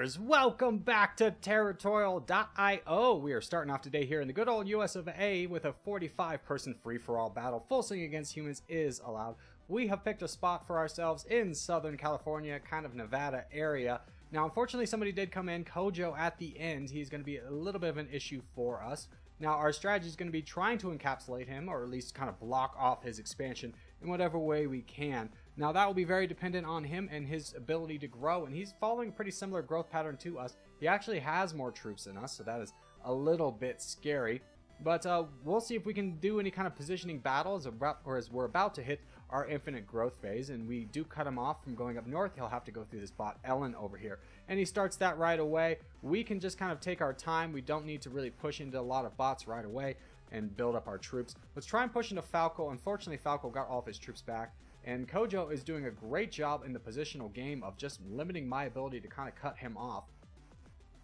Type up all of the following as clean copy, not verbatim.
players, welcome back to Territorial IO. We are starting off today here in the good old US of A with a 45-person free-for-all battle. Full swing against humans is allowed. We have picked a spot for ourselves in Southern California, kind of Nevada area. Now, unfortunately, somebody did come in, Kojo, at the end. He's going to be a little bit of an issue for us. Now, our strategy is going to be trying to encapsulate him, or at least kind of block off his expansion in whatever way we can. Now, that will be very dependent on him and his ability to grow, and he's following a pretty similar growth pattern to us. He actually has more troops than us, so that is a little bit scary. But we'll see if we can do any kind of positioning battles, or as we're about to hit our infinite growth phase, and we do cut him off from going up north. He'll have to go through this bot Ellen over here, and he starts that right away. We can just kind of take our time. We don't need to really push into a lot of bots right away and build up our troops. Let's try and push into Falco. Unfortunately, Falco got all of his troops back, and Kojo is doing a great job in the positional game of just limiting my ability to kind of cut him off.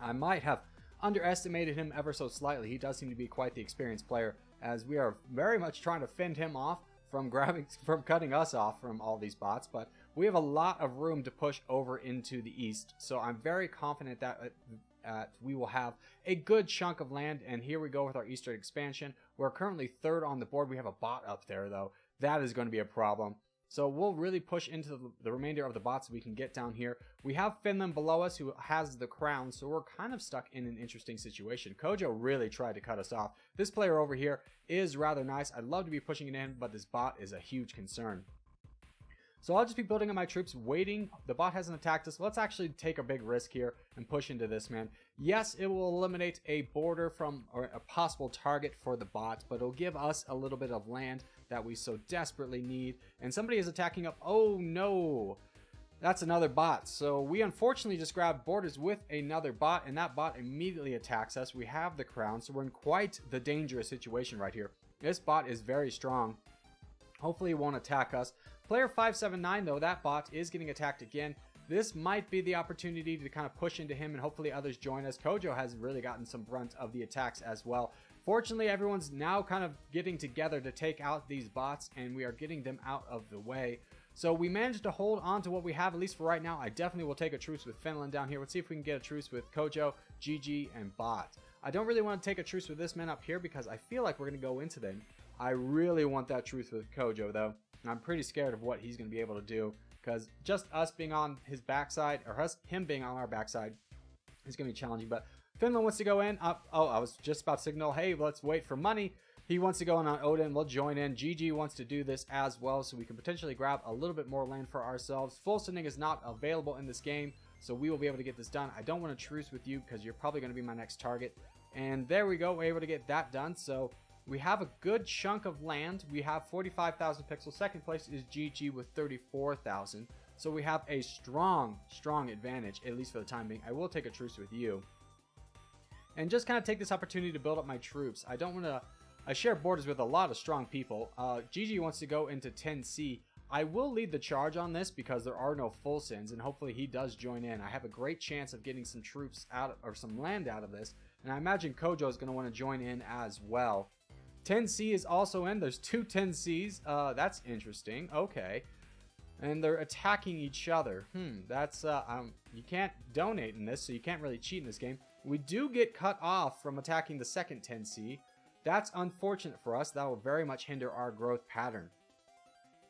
I might have underestimated him ever so slightly. He does seem to be quite the experienced player, as we are very much trying to fend him off from cutting us off from all these bots. But we have a lot of room to push over into the east, so I'm very confident that we will have a good chunk of land. And here we go with our eastern expansion. We're currently third on the board. We have a bot up there, though. That is going to be a problem. So we'll really push into the remainder of the bots we can get down here. We have Finland below us, who has the crown, so we're kind of stuck in an interesting situation. Kojo really tried to cut us off. This player over here is rather nice. I'd love to be pushing it in, but this bot is a huge concern. So I'll just be building up my troops, waiting. The bot hasn't attacked us. Let's actually take a big risk here and push into this, man. Yes, it will eliminate a border from, or a possible target for the bot, but it'll give us a little bit of land that we so desperately need. And somebody is attacking up. Oh no, that's another bot. So we unfortunately just grabbed borders with another bot, and that bot immediately attacks us. We have the crown, so we're in quite the dangerous situation right here. This bot is very strong. Hopefully it won't attack us. Player 579, though, that bot is getting attacked again. This might be the opportunity to kind of push into him, and hopefully others join us. Kojo has really gotten some brunt of the attacks as well. Fortunately, everyone's now kind of getting together to take out these bots, and we are getting them out of the way. So we managed to hold on to what we have, at least for right now. I definitely will take a truce with Finland down here. Let's see if we can get a truce with Kojo, GG, and bot. I don't really want to take a truce with this man up here because I feel like we're going to go into them. I really want that truce with Kojo, though. I'm pretty scared of what he's going to be able to do, because just us being on his backside, or him being on our backside, is going to be challenging. But Finland wants to go in. Oh, I was just about to signal, hey, let's wait for money. He wants to go in on Odin. We'll join in. GG wants to do this as well, so we can potentially grab a little bit more land for ourselves. Full sending is not available in this game, so we will be able to get this done. I don't want to truce with you because you're probably going to be my next target. And there we go. We're able to get that done. So we have a good chunk of land. We have 45,000 pixels. Second place is GG with 34,000. So we have a strong advantage, at least for the time being. I will take a truce with you and just kind of take this opportunity to build up my troops. I don't want to... I share borders with a lot of strong people. GG wants to go into 10C. I will lead the charge on this because there are no full sends, and hopefully he does join in. I have a great chance of getting some troops out, or some land out of this, and I imagine Kojo is going to want to join in as well. 10C is also in. There's two 10Cs. That's interesting. Okay. And they're attacking each other. That's you can't donate in this, so you can't really cheat in this game. We do get cut off from attacking the second 10C. That's unfortunate for us. That will very much hinder our growth pattern.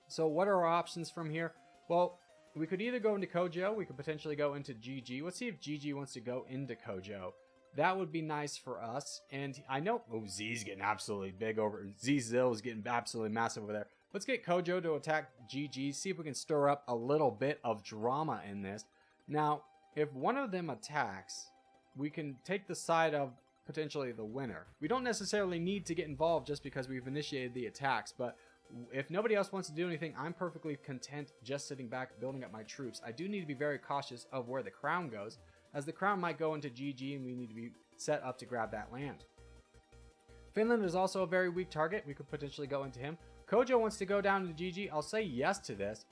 So what are our options from here? Well, we could either go into Kojo. We could potentially go into GG. Let's see if GG wants to go into Kojo. That would be nice for us. And I know... Oh, Z's getting absolutely big over... Zil is getting absolutely massive over there. Let's get Kojo to attack GG. See if we can stir up a little bit of drama in this. Now, if one of them attacks, we can take the side of potentially the winner. We don't necessarily need to get involved just because we've initiated the attacks, but if nobody else wants to do anything, I'm perfectly content just sitting back, building up my troops. I do need to be very cautious of where the crown goes, as the crown might go into GG and we need to be set up to grab that land. Finland is also a very weak target. We could potentially go into him. Kojo wants to go down to GG. I'll say yes to this,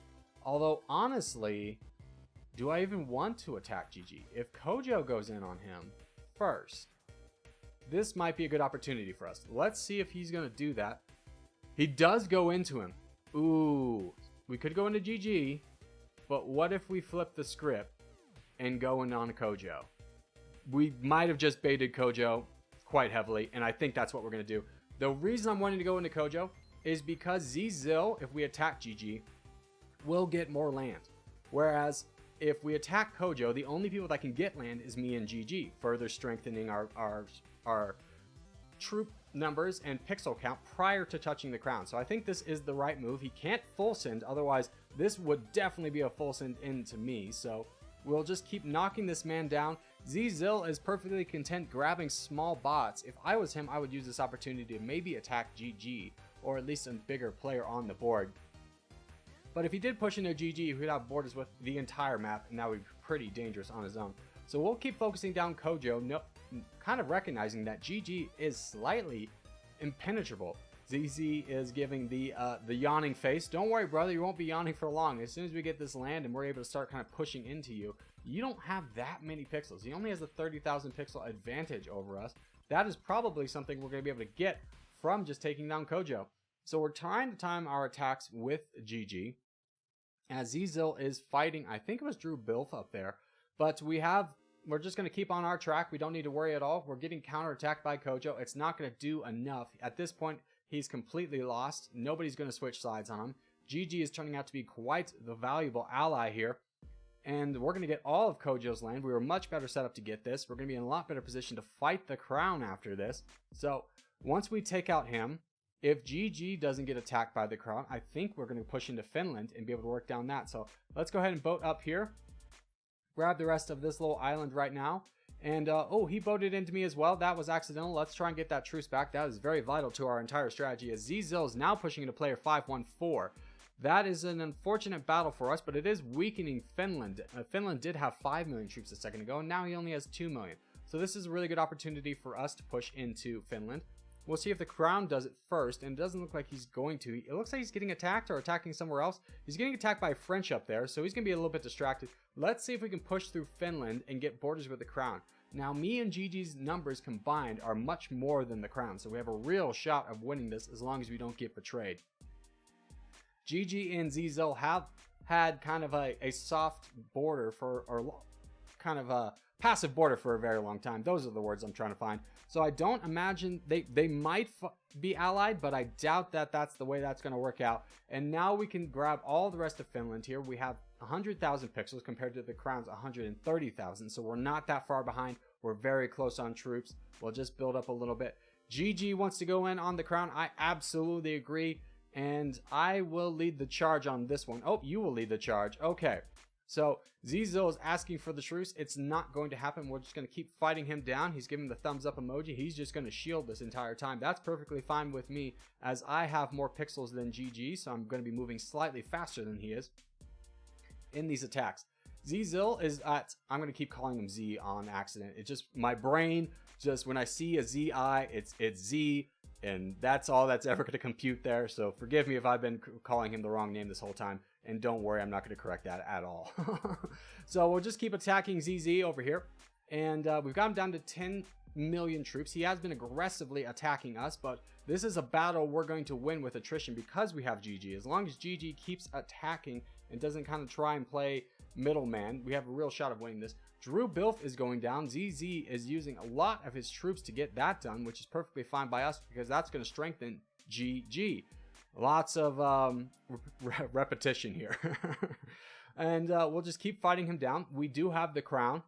although honestly, do I even want to attack GG? If Kojo goes in on him first, this might be a good opportunity for us. Let's see if he's going to do that. He does go into him. Ooh, we could go into GG, but what if we flip the script and go in on Kojo. We might have just baited Kojo quite heavily, and I think that's what we're going to do. The reason I'm wanting to go into Kojo is because Zil, if we attack GG, will get more land. Whereas if we attack Kojo, the only people that can get land is me and GG, further strengthening our troop numbers and pixel count prior to touching the crown. So I think this is the right move. He can't full send, otherwise this would definitely be a full send into me. So we'll just keep knocking this man down. Zil is perfectly content grabbing small bots. If I was him, I would use this opportunity to maybe attack GG, or at least a bigger player on the board. But if he did push into GG, he would have borders with the entire map, and that would be pretty dangerous on his own. So we'll keep focusing down Kojo, kind of recognizing that GG is slightly impenetrable. ZZ is giving the yawning face. Don't worry, brother, you won't be yawning for long. As soon as we get this land and we're able to start kind of pushing into you, you don't have that many pixels. He only has a 30,000 pixel advantage over us. That is probably something we're going to be able to get from just taking down Kojo. So we're trying to time our attacks with GG, as Zil is fighting, I think it was Drew Bilf up there, but we're just going to keep on our track. We don't need to worry at all. We're getting counterattacked by Kojo. It's not going to do enough. At this point, he's completely lost. Nobody's going to switch sides on him. GG is turning out to be quite the valuable ally here, and we're going to get all of Kojo's land. We were much better set up to get this. We're going to be in a lot better position to fight the crown after this. So once we take out him, if GG doesn't get attacked by the crown, I think we're going to push into Finland and be able to work down that. So let's go ahead and boat up here. Grab the rest of this little island right now. And, oh, he boated into me as well. That was accidental. Let's try and get that truce back. That is very vital to our entire strategy, as Zil is now pushing into player 514. That is an unfortunate battle for us, but it is weakening Finland. Finland did have 5 million troops a second ago, and now he only has 2 million. So this is a really good opportunity for us to push into Finland. We'll see if the crown does it first, and it doesn't look like he's going to. It looks like he's getting attacked or attacking somewhere else. He's getting attacked by French up there, so he's going to be a little bit distracted. Let's see if we can push through Finland and get borders with the crown. Now, me and GG's numbers combined are much more than the crown, so we have a real shot of winning this as long as we don't get betrayed. GG and Zil have had kind of a soft border or kind of a passive border for a very long time. Those are the words I'm trying to find. So I don't imagine they might be allied, but I doubt that that's the way that's going to work out. And now we can grab all the rest of Finland here. We have 100,000 pixels compared to the crown's 130,000. So we're not that far behind. We're very close on troops. We'll just build up a little bit. GG wants to go in on the crown. I absolutely agree. And I will lead the charge on this one. Oh, you will lead the charge. Okay. So Zil is asking for the truce. It's not going to happen. We're just going to keep fighting him down. He's giving the thumbs up emoji. He's just going to shield this entire time. That's perfectly fine with me, as I have more pixels than GG, so I'm going to be moving slightly faster than he is in these attacks. Zil is at, I'm going to keep calling him Z on accident. It's just my brain, just when I see a ZI, it's Z, and that's all that's ever going to compute there. So forgive me if I've been calling him the wrong name this whole time. And don't worry, I'm not going to correct that at all. So we'll just keep attacking ZZ over here. And we've got him down to 10 million troops. He has been aggressively attacking us, but this is a battle we're going to win with attrition because we have GG. As long as GG keeps attacking and doesn't kind of try and play middleman, we have a real shot of winning this. Drew Bilf is going down. ZZ is using a lot of his troops to get that done, which is perfectly fine by us because that's going to strengthen GG. Lots of repetition here. And we'll just keep fighting him down. We do have the crown.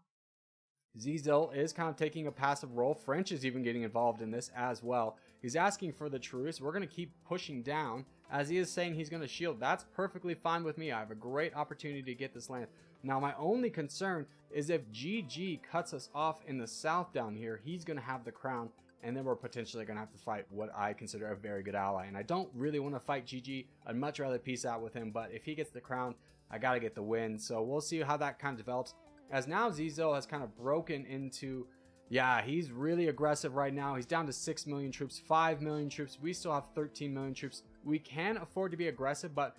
Zil is kind of taking a passive role. French is even getting involved in this as well. He's asking for the truce. We're going to keep pushing down as he is saying he's going to shield. That's perfectly fine with me. I have a great opportunity to get this land. Now, my only concern is if GG cuts us off in the south down here, he's going to have the crown. And then we're potentially going to have to fight what I consider a very good ally. And I don't really want to fight GG. I'd much rather peace out with him. But if he gets the crown, I got to get the win. So we'll see how that kind of develops. As now Zil has kind of broken into... Yeah, he's really aggressive right now. He's down to 6 million troops, 5 million troops. We still have 13 million troops. We can afford to be aggressive, but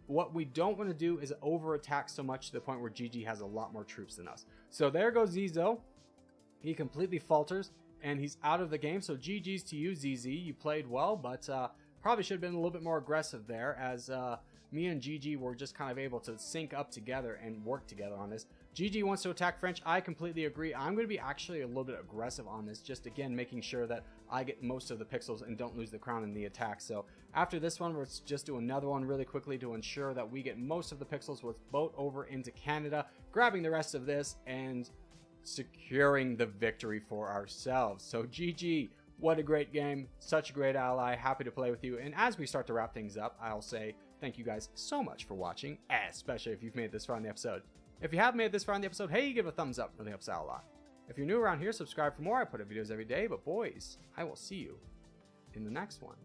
what we don't want to do is over-attack so much to the point where GG has a lot more troops than us. So there goes Zil. He completely falters. And he's out of the game, so GG's to you, ZZ. You played well, but probably should have been a little bit more aggressive there, as me and GG were just kind of able to sync up together and work together on this. GG wants to attack French. I completely agree. I'm going to be actually a little bit aggressive on this, just again making sure that I get most of the pixels and don't lose the crown in the attack. So after this one, let's just do another one really quickly to ensure that we get most of the pixels with boat over into Canada, grabbing the rest of this and securing the victory for ourselves. So GG. What a great game, such a great ally, happy to play with you. And as we start to wrap things up, I'll say thank you guys so much for watching, especially if you've made it this far in the episode. If you have made it this far in the episode, hey, give it a thumbs up, really helps out a lot. If you're new around here, subscribe for more. I put up videos every day, but boys, I will see you in the next one.